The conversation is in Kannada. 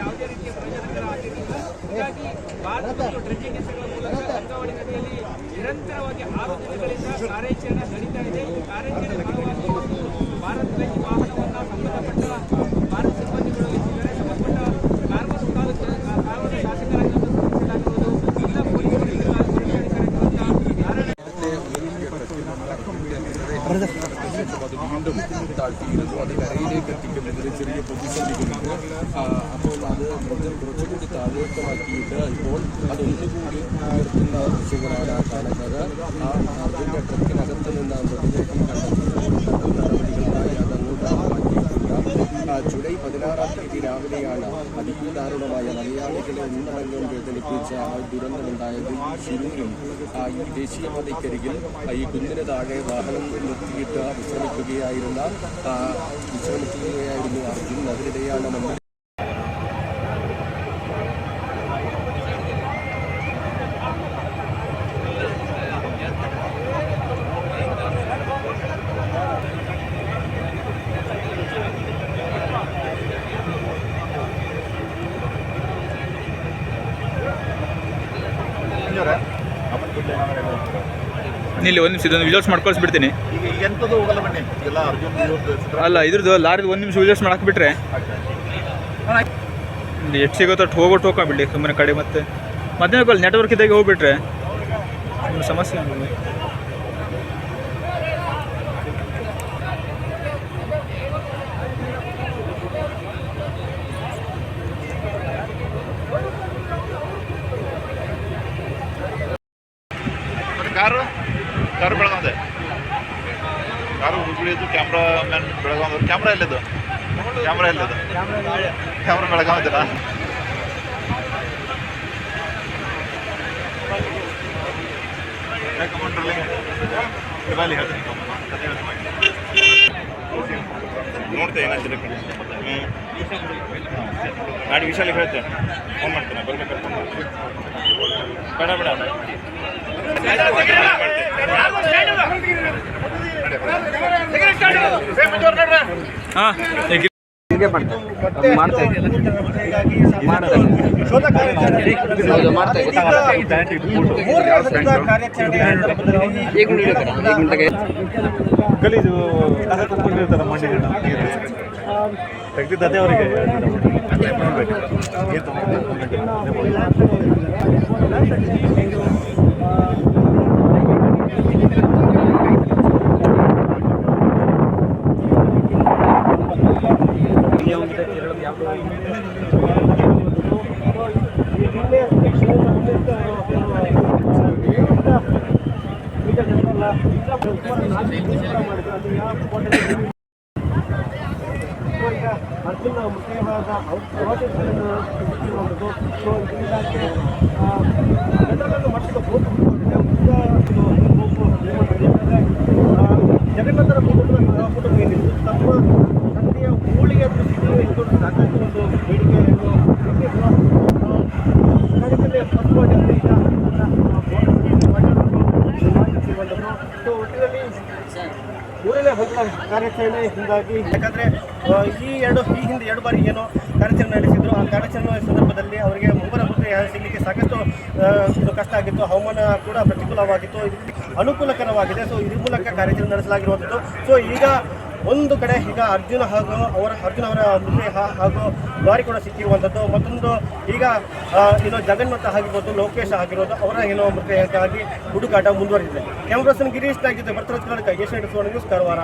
ಯಾವುದೇ ರೀತಿಯ ಪ್ರಯೋಜನಕರ ಆಗಿರಲಿಲ್ಲ. ಹೀಗಾಗಿ ಭಾರತದ ಡ್ರೆಂಚಿಂಗ್ ಯಂತ್ರಗಳ ಮೂಲಕ ಗಂಗಾವಳಿ ನದಿಯಲ್ಲಿ ನಿರಂತರವಾಗಿ 6 ದಿನಗಳಿಂದ ಕಾರ್ಯಾಚರಣೆ ನಡೀತಾ ಇದೆ. ಈ ಕಾರ್ಯಾಚರಣೆ ಫಲವಾಗಿ ಭಾರತದ ಈ ವಾಹನವನ್ನು ಸಂಬಂಧಪಟ್ಟ ಭಾರತ ಸಿಬ್ಬಂದಿಗಳು ಇದ್ದಾರೆ. ಸಂಬಂಧಪಟ್ಟ ಕಾರವಾರ ಶಾಸಕರಾಗಿ ಸೂಚಿಸಲಾಗಿರುವುದು ಎಲ್ಲ ಪೊಲೀಸರಿಗೆ വീണ്ടും താഴ്ത്തിയിരുന്നു. അത് കരയിലേക്ക് എത്തിക്കുന്നതിന് ചെറിയ പ്രതിസന്ധികളുണ്ട്. അപ്പോൾ അത് കുറച്ചുകൂടി താഴേക്കമാക്കിയിട്ട് ഇപ്പോൾ അതൊന്നുകൂടി ഉയർത്തുന്ന ദൃശ്യങ്ങളാണ് കാണുന്നത്. അതിൻ്റെ ട്രക്കിനകത്ത് നിന്ന് മൃതദേഹം കണ്ടെത്തുന്ന നടപടികൾക്കായി അതങ്ങോട്ട് മാറ്റിയിട്ടുണ്ട്. ജൂലൈ 16-ാം തീയതി രാവിലെയാണ് അതിദാരുണമായ മലയാളികളെ ഒന്നടങ്കം വേദനിപ്പിച്ച ദുരന്തമുണ്ടായത്. ശിരൂരിൽ ഈ ദേശീയപാതയ്ക്കരികിൽ ഈ കുന്നിന് താഴെ വാഹനം നിർത്തിയിട്ട് വിശ്രമിക്കുകയായിരുന്നു അർജുൻ. അതിനിടെയാണ് നമ്മൾ ಇಲ್ಲಿ ಒಂದು ನಿಮಿಷ ಇದೊಂದು ವಿಡಿಯೋಸ್ ಮಾಡ್ಕೊಳ್ಸ್ಬಿಡ್ತೀನಿ. ಅಲ್ಲ ಇದ್ರದ್ದು ಲಾರಿದು 1 ನಿಮಿಷ ವಿಡಿಯೋಸ್ ಮಾಡಾಕ್ಬಿಟ್ರೆ ಎಷ್ಟು ಸಿಗುತ್ತೋ ಹೋಗ್ಬಿಟ್ಟು ಹೋಗ್ಬಿಡ್ಲಿ ಸುಮ್ಮನೆ ಕಡೆ. ಮತ್ತೆ ಮಧ್ಯಾಹ್ನ ನೆಟ್ವರ್ಕ್ ಇದ್ದಾಗೆ ಹೋಗ್ಬಿಟ್ರೆ ಸಮಸ್ಯೆ ಆಗೋದು. ಕಾರು ಬೆಳಗಾವಿದೆ. ಕಾರು ಹುಡುಗಿದ್ದು ಕ್ಯಾಮ್ರಾಮ್ಯಾನ್ ಬೆಳಗಾವಿ. ಕ್ಯಾಮ್ರಾ ಎಲ್ಲಿದ್ದು? ಕ್ಯಾಮ್ರಾ ಬೆಳಗಾವಿದಿಲ್ಲ. ನೋಡ್ತೆ ಏನಾಗ್ತಿದೆ ನಾಳೆ ವಿಶಾಲಿಗೆ ಹೇಳ್ತೇನೆ, ಫೋನ್ ಮಾಡ್ತೇನೆ ಬರ್ಬೇಕಾದ್ರೆ. ಬೇಡ ಗಲೀಜು ಕುತ್ಕೊಂಡಿರ್ತಾರೆ ಮಣ್ಣಿನ ತೆಗ್ದಿದ್ದೇ ಅವರಿಗೆ ಅರ್ಜುನ ಮುಖ್ಯವಾದ ಅವಶ್ಯಕತೆಗಳನ್ನು ಸೃಷ್ಟಿಸುವಂಥದ್ದು. ಸೊ ಇದರಿಂದಾಗಿ ಮಟ್ಟದ ಜಗನ್ನಾಥರ ಕುಟುಂಬ ಏನಿತ್ತು ತಮ್ಮ ತಂದೆಯ ಹೋಳಿಗೆ ದೃಷ್ಟಿಗೆ ಇಟ್ಕೊಂಡು ಸಾಕಷ್ಟು ಒಂದು ಬೇಡಿಕೆಯನ್ನು ಸೊ ಒಟ್ಟಿನಲ್ಲಿ ಮೂರನೇ ಹಂತದ ಕಾರ್ಯಾಚರಣೆಯಿಂದಾಗಿ ಯಾಕಂದರೆ ಈ ಹಿಂದೆ 2 ಬಾರಿ ಏನೋ ಕಾರ್ಯಾಚರಣೆ ನಡೆಸಿದ್ರು. ಆ ಕಾರ್ಯಾಚರಣೆ ಸಂದರ್ಭದಲ್ಲಿ ಅವರಿಗೆ ಮುಂಬರಬಹುದು ಸಿಗಲಿಕ್ಕೆ ಸಾಕಷ್ಟು ಕಷ್ಟ ಆಗಿತ್ತು. ಹವಾಮಾನ ಕೂಡ ಪ್ರತಿಕೂಲವಾಗಿತ್ತು. ಅನುಕೂಲಕರವಾಗಿದೆ. ಸೊ ಇದ್ರ ಮೂಲಕ ಕಾರ್ಯಾಚರಣೆ ನಡೆಸಲಾಗಿರುವಂಥದ್ದು. ಸೊ ಈಗ ಒಂದು ಕಡೆ ಈಗ ಅರ್ಜುನ್ ಅವರ ಮೃತದೇಹ ಹಾಗೂ ಲಾರಿ ಕೂಡ ಸಿಕ್ಕಿರುವಂಥದ್ದು. ಮತ್ತೊಂದು ಈಗ ಜಗನ್ಮತ ಆಗಿರ್ಬೋದು, ಲೋಕೇಶ್ ಆಗಿರೋದು ಅವರ ಮೃತದೇಹಕ್ಕಾಗಿ ಹುಡುಕಾಟ ಮುಂದುವರೆದಿದೆ. ಕ್ಯಾಮ್ರಾ ಪರ್ಸನ್ ಗಿರೀಶ್ ನಾಗಿದ್ದ ಬರ್ತಾರೆ ಏಷ್ಯನ್ ನ್ಯೂಸ್ ಕಾರವಾರ.